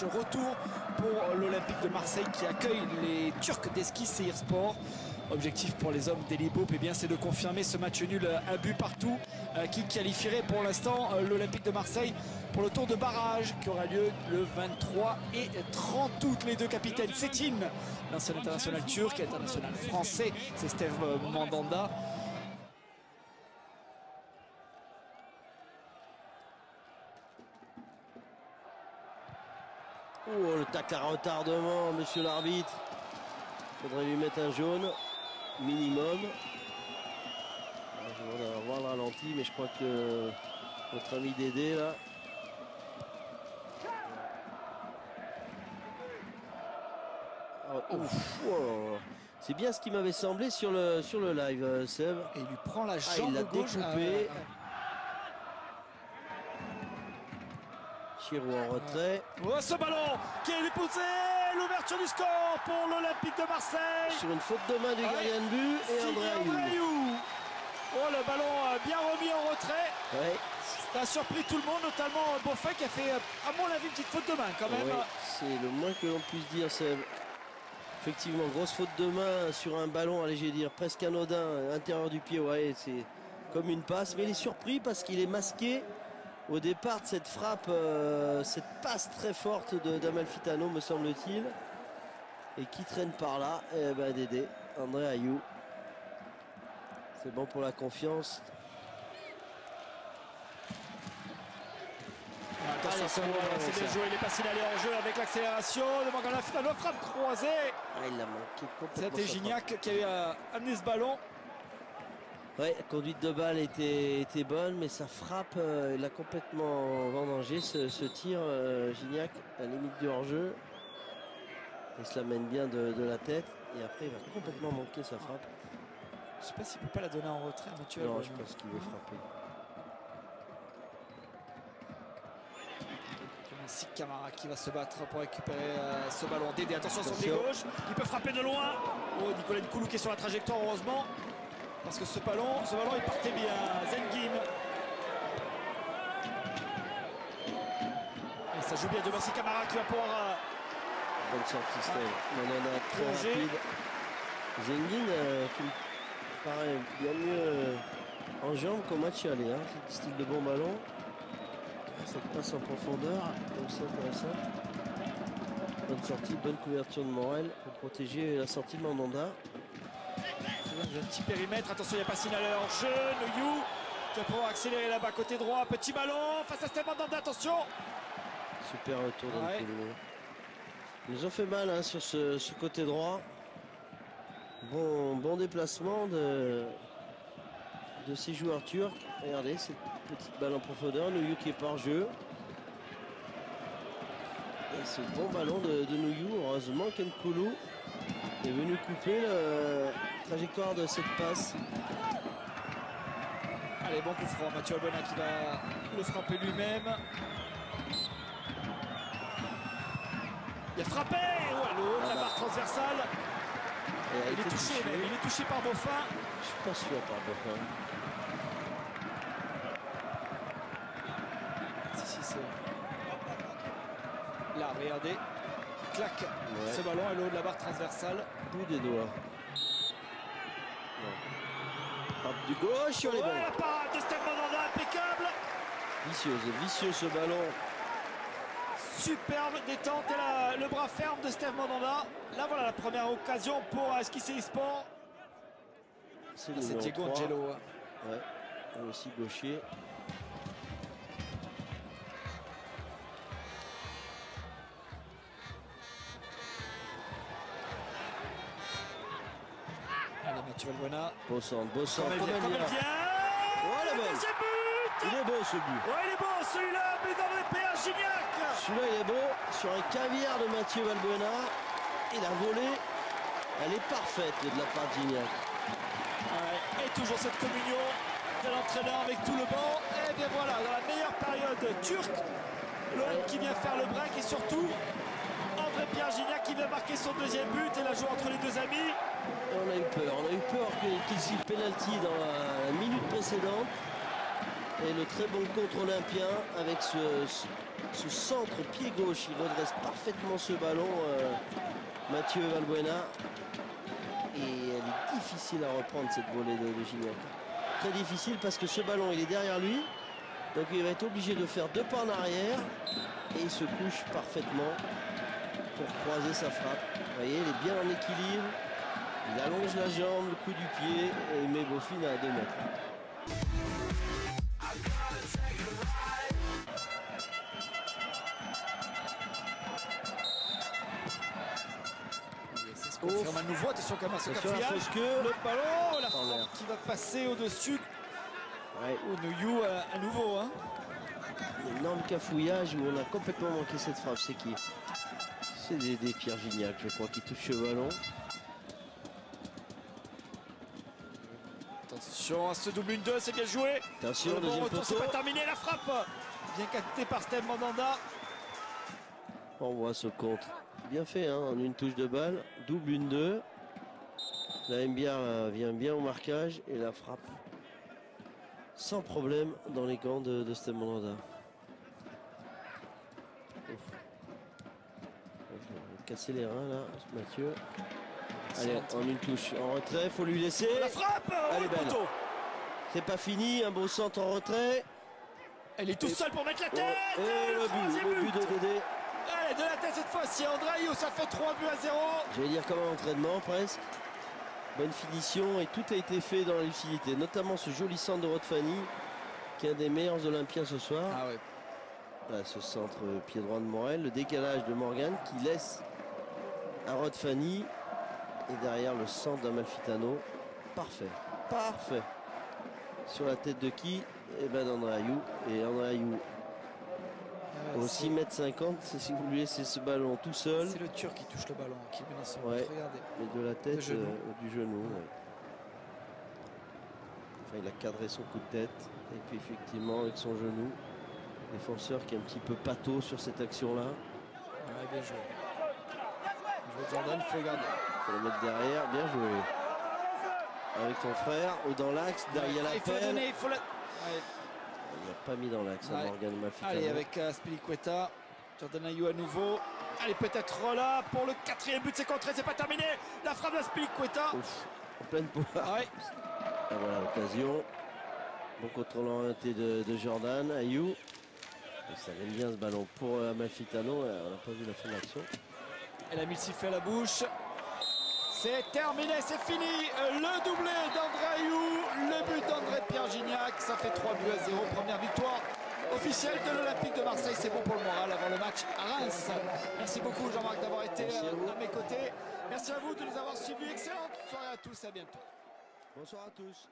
match retour pour l'Olympique de Marseille qui accueille les Turcs d'Eski Seyirspor. Objectif pour les hommes d'Eli Bope, c'est de confirmer ce match nul un but partout qui qualifierait pour l'instant l'Olympique de Marseille pour le tour de barrage qui aura lieu le 23 et 30 août. Les deux capitaines, Çetin, l'ancien international turc, international français, c'est Steve Mandanda. Oh, le tacle à retardement, monsieur l'arbitre. Il faudrait lui mettre un jaune, minimum. Je voudrais avoir le ralenti, mais je crois que notre ami Dédé, là... Oh. C'est bien ce qui m'avait semblé sur le live, Seb. Et il lui prend la jambe il l'a gauche. découpé. Chirou en retrait. Oh, ce ballon qui est poussé, l'ouverture du score pour l'Olympique de Marseille. Sur une faute de main du gardien de but et André Ayew. Oh, le ballon bien remis en retrait. Ouais. Ça a surpris tout le monde, notamment Boffin qui a fait, à mon avis, une petite faute de main quand même. Ouais, c'est le moins que l'on puisse dire, Seb. Effectivement, grosse faute de main sur un ballon, allez, je vais dire presque anodin, intérieur du pied, ouais, c'est comme une passe. Mais il est surpris parce qu'il est masqué au départ de cette frappe, cette passe très forte d'Amalfitano, me semble-t-il. Et qui traîne par là, eh ben Dédé, André Ayew. C'est bon pour la confiance. Attention, c'est bien joué, il est pas signalé en jeu avec l'accélération de Amalfitano, frappe croisée. Il l'a manqué complètement. C'était Gignac qui a amené ce ballon. Ouais, la conduite de balle était bonne, mais sa frappe, il a complètement vendangé ce tir, Gignac, à la limite du hors-jeu. Il se la mène bien de la tête, et après il va complètement manquer sa frappe. Je sais pas s'il peut pas la donner en retrait, Mathieu. Non, je pense qu'il veut frapper. Sik Camara qui va se battre pour récupérer ce ballon. Dédé, attention sur le pied gauche, il peut frapper de loin. Oh, Nicolas Nkoulou qui est sur la trajectoire, heureusement. Parce que ce ballon il partait bien. Zengin. Et ça joue bien de Sik Camara qui va pouvoir... Bonne sortie, Steve. On en a très rapide. Zengin qui me paraît bien mieux en jambes qu'au match aller. Hein. C'est style de bon ballon. Cette passe en profondeur, donc c'est intéressant. Bonne sortie, bonne couverture de Morel pour protéger la sortie de Mandanda. Un petit périmètre, attention, il n'y a pas signalé en jeu. Noyou qui va pouvoir accélérer là-bas côté droit. Petit ballon face à Steve Mandanda, attention. Super retour dans le coup. Ils nous ont fait mal hein, sur ce côté droit. Bon déplacement de ces joueurs turcs. Regardez, cette petite balle en profondeur. Nouyou qui est par jeu. Et ce bon ballon de Nouyou. Heureusement qu'Nkoulou est venu couper la trajectoire de cette passe. Allez, bon coup franc. Mathieu Albona qui va le frapper lui-même. Il a frappé. Oh, la barre transversale. Il est touché même. Il est touché par Boffin. Je suis pas sûr par Boffin. Si, c'est... Là, regardez. Clac. Ouais. Ce ballon est le haut de la barre transversale. Bout des doigts. Frappe du gauche sur les bords. La parade de Steve Mandanda, impeccable. Vicieux ce ballon. Superbe détente et le bras ferme de Steve Mandanda. Là, voilà la première occasion pour Eski Seyirspor. C'est Diego Angelo. Ouais, aussi gaucher. Allez, Mathieu Valbuena. Beau centre. Comme elle vient. Oh, la balle. Il est beau ce but. Ouais, il est beau celui-là, mais dans le PA Gignac. Celui-là, il est beau. Sur un caviar de Mathieu Valbuena. Il a volé. Elle est parfaite de la part de Gignac. Ouais, et toujours cette communion de l'entraîneur avec tout le banc. Et bien voilà, dans la meilleure période turque, l'homme qui vient faire le break et surtout André-Pierre Gignac qui vient marquer son deuxième but et la joue entre les deux amis. Et on a eu peur qu'il siffle pénalty dans la minute précédente. Et le très bon contre olympien avec ce centre pied gauche, il redresse parfaitement ce ballon, Mathieu Valbuena. Et elle est difficile à reprendre cette volée de Gignac. Très difficile parce que ce ballon, il est derrière lui. Donc il va être obligé de faire 2 pas en arrière. Et il se couche parfaitement pour croiser sa frappe. Vous voyez, il est bien en équilibre. Il allonge la jambe, le coup du pied et met Beaufine à 2 mètres. C'est ce qu'on confirme à nouveau. Attention quand même à ce Attention à la cafouillage. fausse queue. Le ballon, la frappe qui va passer au-dessus. Ouais. Ounouillou à nouveau. Hein. Un énorme cafouillage où on a complètement manqué cette frappe. C'est qui? C'est des Pierre Gignac, je crois, qui touche le ballon. Attention à ce double 1-2, c'est bien joué. Attention, le deuxième bon retour, c'est poteau. pas terminé. La frappe bien captée par Steve Mandanda. On voit ce contre. Bien fait, hein, en une touche de balle. Double 1-2. La Mbia vient bien au marquage et la frappe sans problème dans les gants de Steve Mandanda. Casser les reins là, Mathieu. Allez, en une touche, en retrait, faut lui laisser. La frappe. Elle est belle. C'est pas fini, un beau centre en retrait. Elle est tout seule pour mettre la tête. Et le but de Dédé. Allez, de la tête cette fois-ci. André Ayew, ça fait 3-0. J'allais dire comme un entraînement presque. Bonne finition et tout a été fait dans la lucidité, notamment ce joli centre de Rod Fanny qui est un des meilleurs Olympiens ce soir. Ah ouais. Là, ce centre pied droit de Morel, le décalage de Morgan qui laisse à Rod Fanny et derrière le centre d'Amalfitano. Parfait, parfait. Sur la tête de qui? Eh ben d'André Ayew. Et André Ayew au 6,50 m, si vous lui laissez ce ballon tout seul. C'est le Turc qui touche le ballon, qui met dans son Ouais. regardez. Mais de la tête, du genou. Ouais. Enfin, il a cadré son coup de tête. Et puis effectivement, avec son genou, défenseur qui est un petit peu pâteau sur cette action-là. Ouais, bien joué. Bien joué Jordan, il faut regarder. Il faut le mettre derrière, bien joué. Avec ton frère, ou dans l'axe, derrière la il faut la pelle. donner, il faut la... Ouais. Il n'a pas mis dans l'axe, Ouais. Morgan Amalfitano. Allez, avec Spilicueta. Jordan Ayew à nouveau. Allez, peut-être là pour le 4e but, c'est contré, c'est pas terminé. La frappe de Spilicueta. Ouf, en pleine poire. Ouais. Et voilà l'occasion. Bon contrôle orienté de Jordan Ayew. Et ça aime bien ce ballon pour Amalfitano. On n'a pas vu la fin de l'action. Elle a mis le sifflet à la bouche. C'est terminé, c'est fini. Le doublé d'André Ayew, le but d'André Pierre Gignac. Ça fait 3-0. Première victoire officielle de l'Olympique de Marseille. C'est bon pour le moral avant le match à Reims. Merci beaucoup Jean-Marc d'avoir été à mes côtés. Merci à vous de nous avoir suivis. Excellente soirée à tous, à bientôt. Bonsoir à tous.